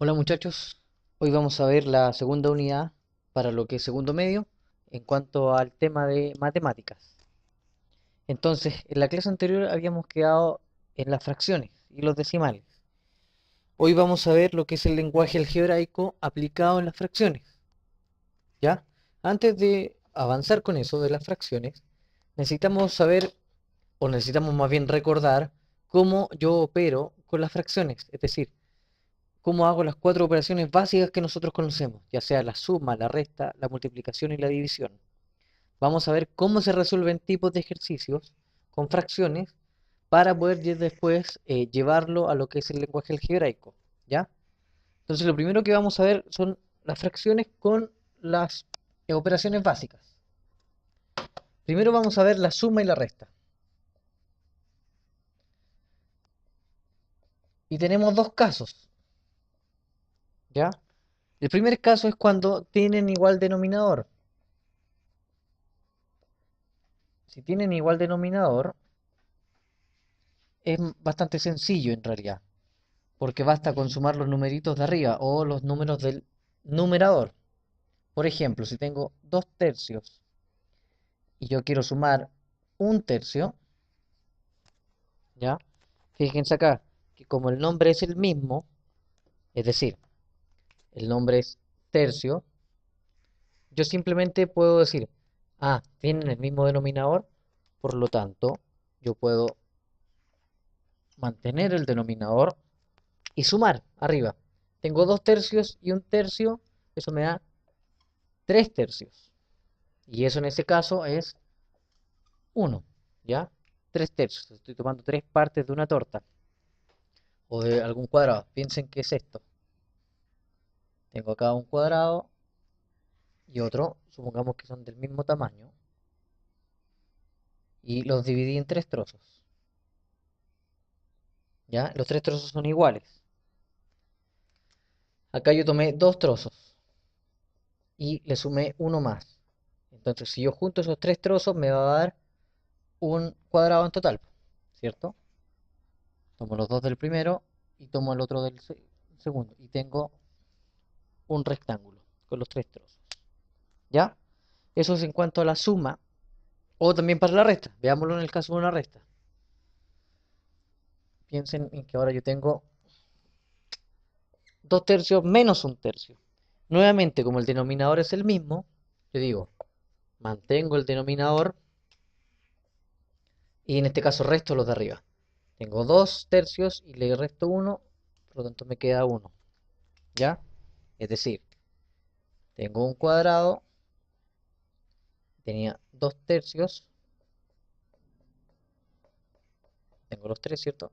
Hola muchachos, hoy vamos a ver la segunda unidad para lo que es segundo medio en cuanto al tema de matemáticas. Entonces, en la clase anterior habíamos quedado en las fracciones y los decimales. Hoy vamos a ver lo que es el lenguaje algebraico aplicado en las fracciones, ¿ya? Antes de avanzar con eso de las fracciones, necesitamos saber, o necesitamos más bien recordar, cómo yo opero con las fracciones, es decir, cómo hago las cuatro operaciones básicas que nosotros conocemos, ya sea la suma, la resta, la multiplicación y la división. Vamos a ver cómo se resuelven tipos de ejercicios con fracciones para poder después llevarlo a lo que es el lenguaje algebraico, ¿ya? Entonces lo primero que vamos a ver son las fracciones con las operaciones básicas. Primero vamos a ver la suma y la resta. Y tenemos dos casos, ¿ya? El primer caso es cuando tienen igual denominador. Si tienen igual denominador, es bastante sencillo en realidad, porque basta con sumar los numeritos de arriba o los números del numerador. Por ejemplo, si tengo 2 tercios y yo quiero sumar un tercio, ¿ya? Fíjense acá que como el nombre es el mismo, es decir, el nombre es tercio, yo simplemente puedo decir, ah, tienen el mismo denominador, por lo tanto, yo puedo mantener el denominador y sumar arriba. Tengo 2 tercios y un tercio, eso me da 3 tercios. Y eso en ese caso es uno, ¿ya? 3 tercios. Estoy tomando 3 partes de una torta o de algún cuadrado. Piensen qué es esto. Tengo acá un cuadrado y otro, supongamos que son del mismo tamaño, y los dividí en 3 trozos, ¿ya? Los 3 trozos son iguales. Acá yo tomé 2 trozos y le sumé uno más. Entonces, si yo junto esos 3 trozos, me va a dar un cuadrado en total, ¿cierto? Tomo los dos del primero y tomo el otro del segundo. Y tengo un rectángulo con los 3 trozos. ¿Ya? Eso es en cuanto a la suma. O también para la resta. Veámoslo en el caso de una resta. Piensen en que ahora yo tengo 2 tercios menos un tercio. Nuevamente, como el denominador es el mismo, yo digo, mantengo el denominador y en este caso resto los de arriba. Tengo 2 tercios y le resto uno, por lo tanto me queda uno. ¿Ya? Es decir, tengo un cuadrado, tenía 2 tercios, tengo los 3, ¿cierto?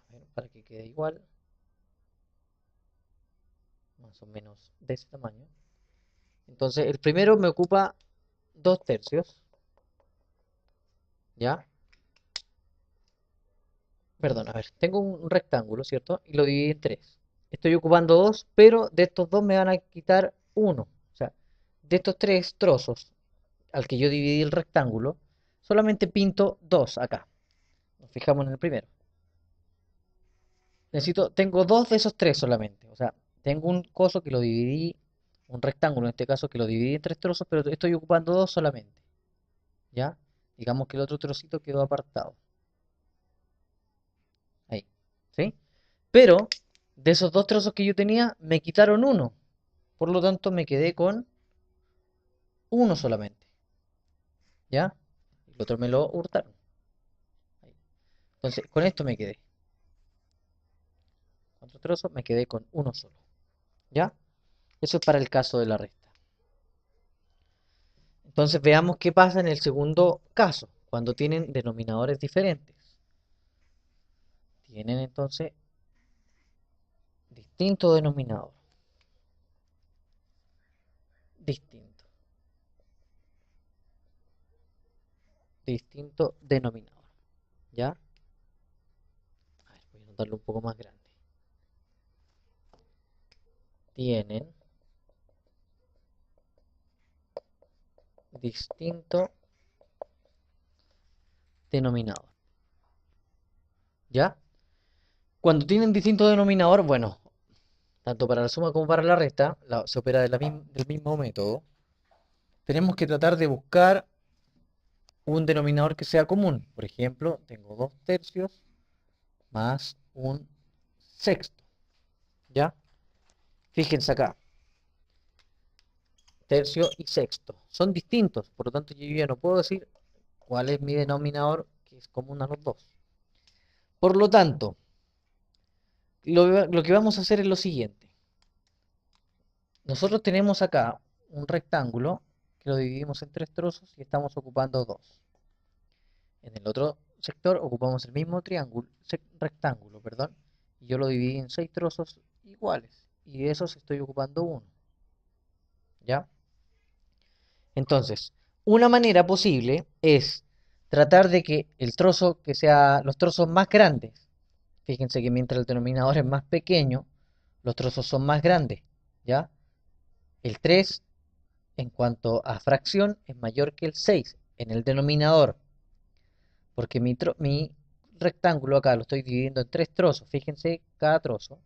A ver, para que quede igual, más o menos de ese tamaño. Entonces, el primero me ocupa 2 tercios, ¿ya? Perdón, a ver, tengo un rectángulo, ¿cierto? Y lo dividí en 3. Estoy ocupando 2, pero de estos 2 me van a quitar uno. O sea, de estos 3 trozos al que yo dividí el rectángulo, solamente pinto 2 acá. Nos fijamos en el primero. Tengo 2 de esos 3 solamente. O sea, tengo un coso que lo dividí, un rectángulo en este caso que lo dividí en 3 trozos, pero estoy ocupando 2 solamente. ¿Ya? Digamos que el otro trocito quedó apartado. Ahí. ¿Sí? Pero de esos 2 trozos que yo tenía, me quitaron uno. Por lo tanto, me quedé con uno solamente. ¿Ya? El otro me lo hurtaron. Ahí. Entonces, con esto me quedé. 4 trozos, me quedé con uno solo. ¿Ya? Eso es para el caso de la resta. Entonces, veamos qué pasa en el segundo caso, cuando tienen denominadores diferentes. Tienen entonces distinto denominador. Distinto. Distinto denominador. ¿Ya? A ver, voy a anotarlo un poco más grande. Tienen distinto denominador. ¿Ya? Cuando tienen distinto denominador, bueno, tanto para la suma como para la resta, se opera del mismo método. Tenemos que tratar de buscar un denominador que sea común. Por ejemplo, tengo 2 tercios más un sexto. ¿Ya? Fíjense acá, tercio y sexto. Son distintos, por lo tanto yo ya no puedo decir cuál es mi denominador que es común a los dos. Por lo tanto, lo que vamos a hacer es lo siguiente. Nosotros tenemos acá un rectángulo que lo dividimos en 3 trozos y estamos ocupando 2. En el otro sector ocupamos el mismo rectángulo, perdón, y yo lo dividí en 6 trozos iguales y de esos estoy ocupando 1. ¿Ya? Entonces, una manera posible es tratar de que el trozo que sea los trozos más grandes, fíjense que mientras el denominador es más pequeño, los trozos son más grandes, ¿ya? El 3 en cuanto a fracción es mayor que el 6 en el denominador, porque mi rectángulo acá lo estoy dividiendo en 3 trozos, fíjense cada trozo,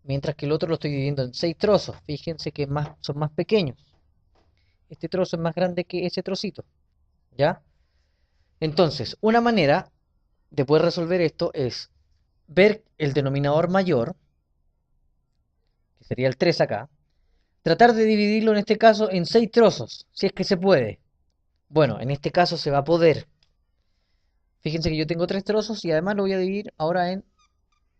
mientras que el otro lo estoy dividiendo en 6 trozos, fíjense que son más pequeños. Este trozo es más grande que ese trocito, ¿ya? Entonces, una manera de poder resolver esto es ver el denominador mayor, que sería el 3 acá, tratar de dividirlo en este caso en 6 trozos, si es que se puede. Bueno, en este caso se va a poder. Fíjense que yo tengo 3 trozos y además lo voy a dividir ahora en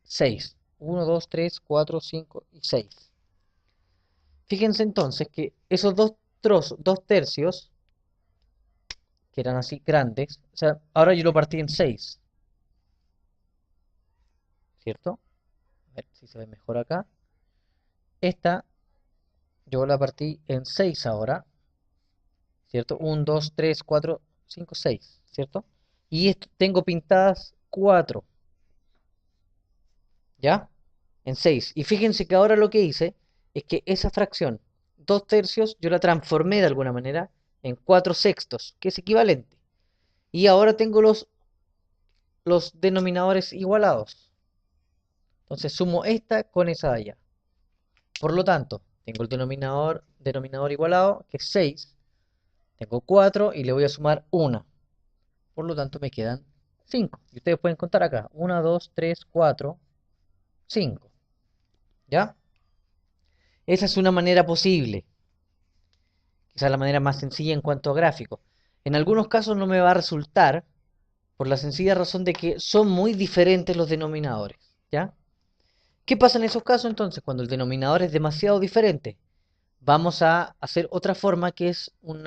6. 1, 2, 3, 4, 5 y 6. Fíjense entonces que esos dos trozos, 2 tercios, que eran así grandes, o sea, ahora yo lo partí en 6, ¿cierto? A ver si se ve mejor acá. Esta yo la partí en 6 ahora, ¿cierto? 1, 2, 3, 4, 5, 6, ¿cierto? Y esto, tengo pintadas 4, ¿ya? En 6. Y fíjense que ahora lo que hice es que esa fracción, 2 tercios, yo la transformé de alguna manera en 4 sextos, que es equivalente. Y ahora tengo los denominadores igualados. Entonces sumo esta con esa de allá. Por lo tanto, tengo el denominador igualado, que es 6. Tengo 4 y le voy a sumar 1. Por lo tanto, me quedan 5. Y ustedes pueden contar acá. 1, 2, 3, 4, 5. ¿Ya? Esa es una manera posible. Esa es la manera más sencilla en cuanto a gráfico. En algunos casos no me va a resultar por la sencilla razón de que son muy diferentes los denominadores. ¿Ya? ¿Qué pasa en esos casos entonces? Cuando el denominador es demasiado diferente, vamos a hacer otra forma que es un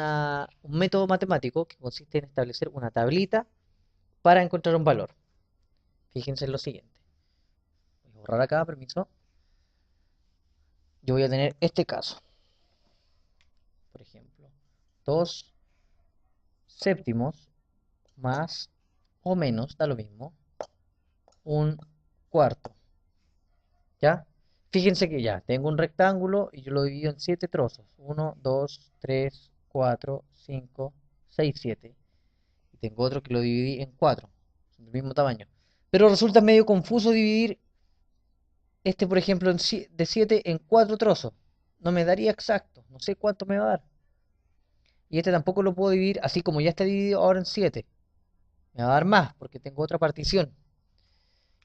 método matemático que consiste en establecer una tablita para encontrar un valor. Fíjense en lo siguiente. Voy a borrar acá, permiso. Yo voy a tener este caso. Por ejemplo, 2 séptimos más o menos, da lo mismo, un cuarto. ¿Ya? Fíjense que ya tengo un rectángulo y yo lo divido en 7 trozos. 1, 2, 3, 4, 5, 6, 7. Y tengo otro que lo dividí en 4, del mismo tamaño. Pero resulta medio confuso dividir este, por ejemplo, de 7 en 4 trozos. No me daría exacto, no sé cuánto me va a dar. Y este tampoco lo puedo dividir así como ya está dividido ahora en 7. Me va a dar más porque tengo otra partición.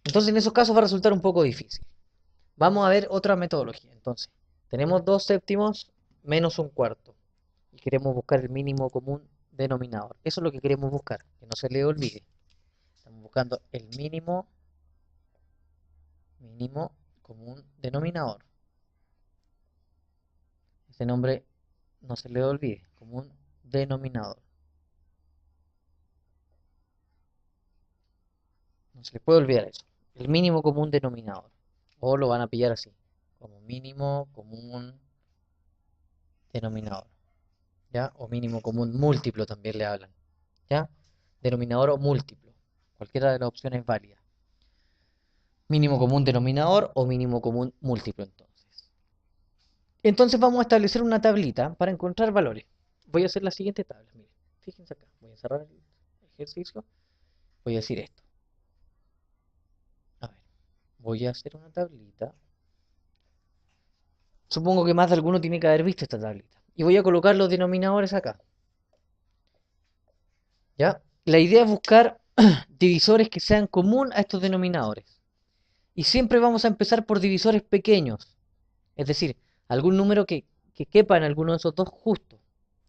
Entonces en esos casos va a resultar un poco difícil. Vamos a ver otra metodología. Entonces, tenemos 2 séptimos menos un cuarto. Y queremos buscar el mínimo común denominador. Eso es lo que queremos buscar, que no se le olvide. Estamos buscando el mínimo común denominador. Ese nombre no se le olvide, común denominador. No se le puede olvidar eso. El mínimo común denominador. O lo van a pillar así, como mínimo común denominador. ¿Ya? O mínimo común múltiplo también le hablan. ¿Ya? Denominador o múltiplo. Cualquiera de las opciones es válida. Mínimo común denominador o mínimo común múltiplo entonces. Entonces vamos a establecer una tablita para encontrar valores. Voy a hacer la siguiente tabla. Miren, fíjense acá. Voy a cerrar el ejercicio. Voy a decir esto. A ver, voy a hacer una tablita Supongo que más de alguno tiene que haber visto esta tablita. Y voy a colocar los denominadores acá. ¿Ya? La idea es buscar divisores que sean común a estos denominadores. Y siempre vamos a empezar por divisores pequeños. Es decir, algún número que quepa en alguno de esos dos justo.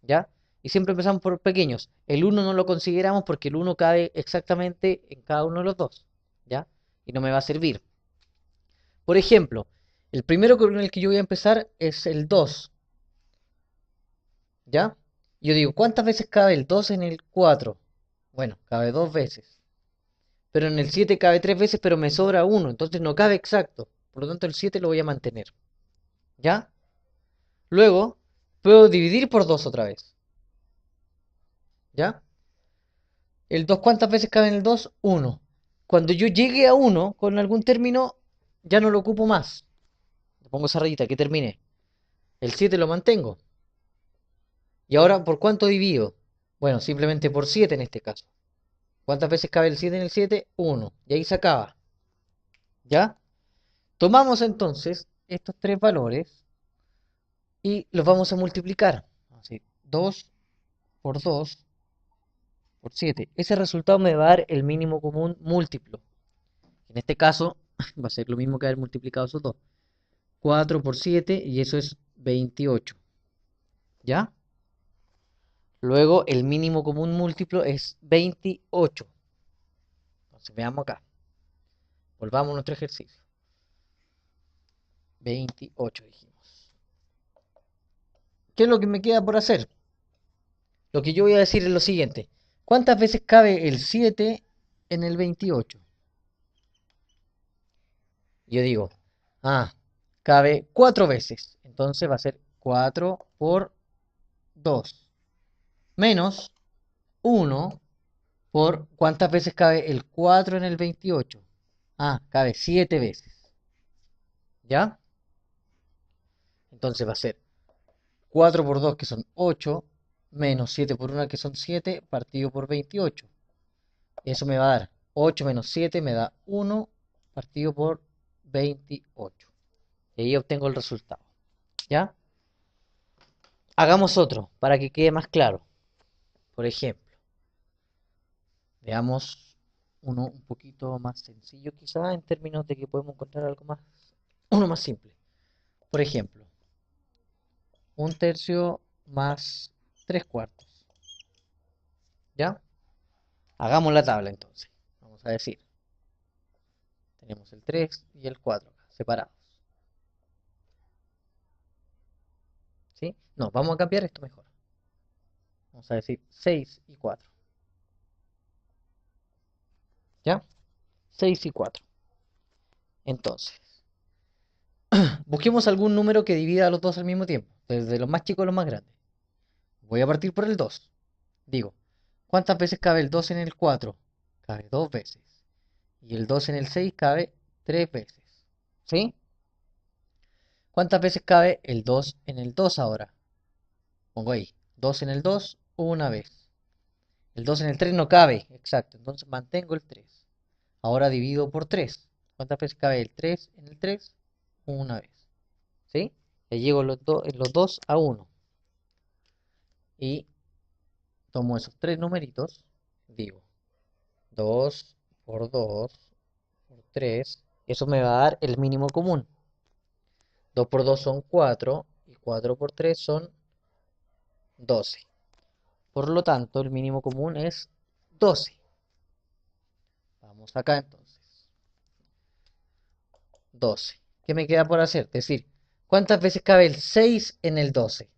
¿Ya? Y siempre empezamos por pequeños. El uno no lo consideramos porque el uno cabe exactamente en cada uno de los dos. ¿Ya? Y no me va a servir. Por ejemplo, el primero con el que yo voy a empezar es el 2. ¿Ya? Yo digo, ¿cuántas veces cabe el 2 en el 4? Bueno, cabe 2 veces. Pero en el 7 cabe 3 veces, pero me sobra uno, entonces no cabe exacto. Por lo tanto, el 7 lo voy a mantener. ¿Ya? Luego, puedo dividir por 2 otra vez. ¿Ya? ¿El 2 cuántas veces cabe en el 2? 1. Cuando yo llegue a 1 con algún término, ya no lo ocupo más. Le pongo esa rayita que terminé. El 7 lo mantengo. ¿Y ahora por cuánto divido? Bueno, simplemente por 7 en este caso. ¿Cuántas veces cabe el 7 en el 7? 1. Y ahí se acaba. ¿Ya? Tomamos entonces estos tres valores y los vamos a multiplicar. Así, 2 por 2 por 7. Ese resultado me va a dar el mínimo común múltiplo. En este caso va a ser lo mismo que haber multiplicado esos dos. 4 por 7 y eso es 28. ¿Ya? Luego el mínimo común múltiplo es 28. Entonces veamos acá. Volvamos a nuestro ejercicio. 28 dijimos. ¿Qué es lo que me queda por hacer? Lo que yo voy a decir es lo siguiente. ¿Cuántas veces cabe el 7 en el 28? Yo digo, cabe 4 veces. Entonces va a ser 4 por 2. Menos 1 por ¿cuántas veces cabe el 4 en el 28? Cabe 7 veces. ¿Ya? Entonces va a ser 4 por 2 que son 8, menos 7 por 1 que son 7, partido por 28. Eso me va a dar 8 menos 7 me da 1 partido por 28. Y ahí obtengo el resultado. ¿Ya? Hagamos otro para que quede más claro. Por ejemplo, veamos uno un poquito más sencillo quizá en términos de que podemos encontrar algo más, uno más simple. Por ejemplo, 1/3 más 3/4. ¿Ya? Hagamos la tabla entonces. Vamos a decir, tenemos el 3 y el 4 acá, separados. ¿Sí? No, vamos a cambiar esto mejor. Vamos a decir 6 y 4. ¿Ya? 6 y 4. Entonces, busquemos algún número que divida a los dos al mismo tiempo, desde los más chicos a los más grandes. Voy a partir por el 2. Digo, ¿cuántas veces cabe el 2 en el 4? Cabe 2 veces. Y el 2 en el 6 cabe 3 veces. ¿Sí? ¿Cuántas veces cabe el 2 en el 2 ahora? Pongo ahí, 2 en el 2, una vez. El 2 en el 3 no cabe, exacto, entonces mantengo el 3. Ahora divido por 3. ¿Cuántas veces cabe el 3 en el 3? Una vez. ¿Sí? Le llego los 2 a 1. Y tomo esos tres numeritos, digo 2 por 2 por 3. Eso me va a dar el mínimo común. 2 por 2 son 4 y 4 por 3 son 12. Por lo tanto, el mínimo común es 12. Vamos acá entonces. 12. ¿Qué me queda por hacer? Es decir, ¿cuántas veces cabe el 6 en el 12?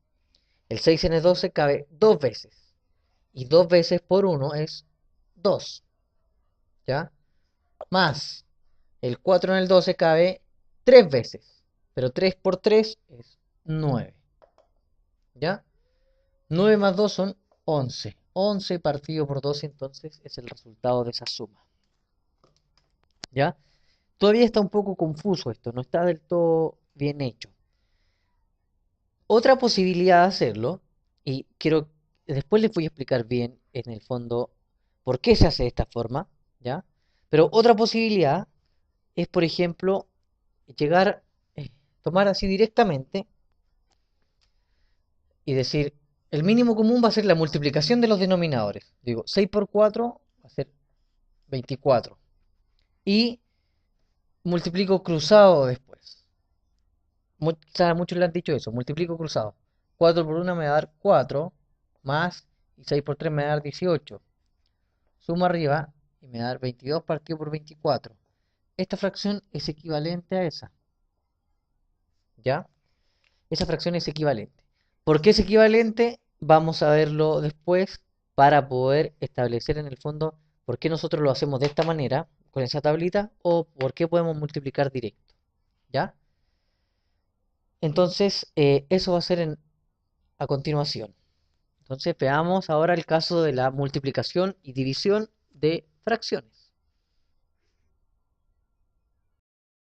El 6 en el 12 cabe 2 veces. Y 2 veces por 1 es 2. ¿Ya? Más el 4 en el 12 cabe 3 veces. Pero 3 por 3 es 9. ¿Ya? 9 más 2 son 11. 11 partido por 12 entonces es el resultado de esa suma. ¿Ya? Todavía está un poco confuso esto, no está del todo bien hecho. Otra posibilidad de hacerlo, y después les voy a explicar bien en el fondo por qué se hace de esta forma, ¿ya? Pero otra posibilidad es, por ejemplo, llegar, tomar así directamente y decir, el mínimo común va a ser la multiplicación de los denominadores. Digo, 6 por 4 va a ser 24. Y multiplico cruzado después. Quizás muchos le han dicho eso, multiplico cruzado. 4 por 1 me va a dar 4, más, y 6 por 3 me va a dar 18. Sumo arriba y me va a dar 22 partido por 24. Esta fracción es equivalente a esa, ¿ya? Esa fracción es equivalente. ¿Por qué es equivalente? Vamos a verlo después para poder establecer en el fondo por qué nosotros lo hacemos de esta manera, con esa tablita, o por qué podemos multiplicar directo, ¿ya? Entonces, eso va a ser a continuación. Entonces, veamos ahora el caso de la multiplicación y división de fracciones.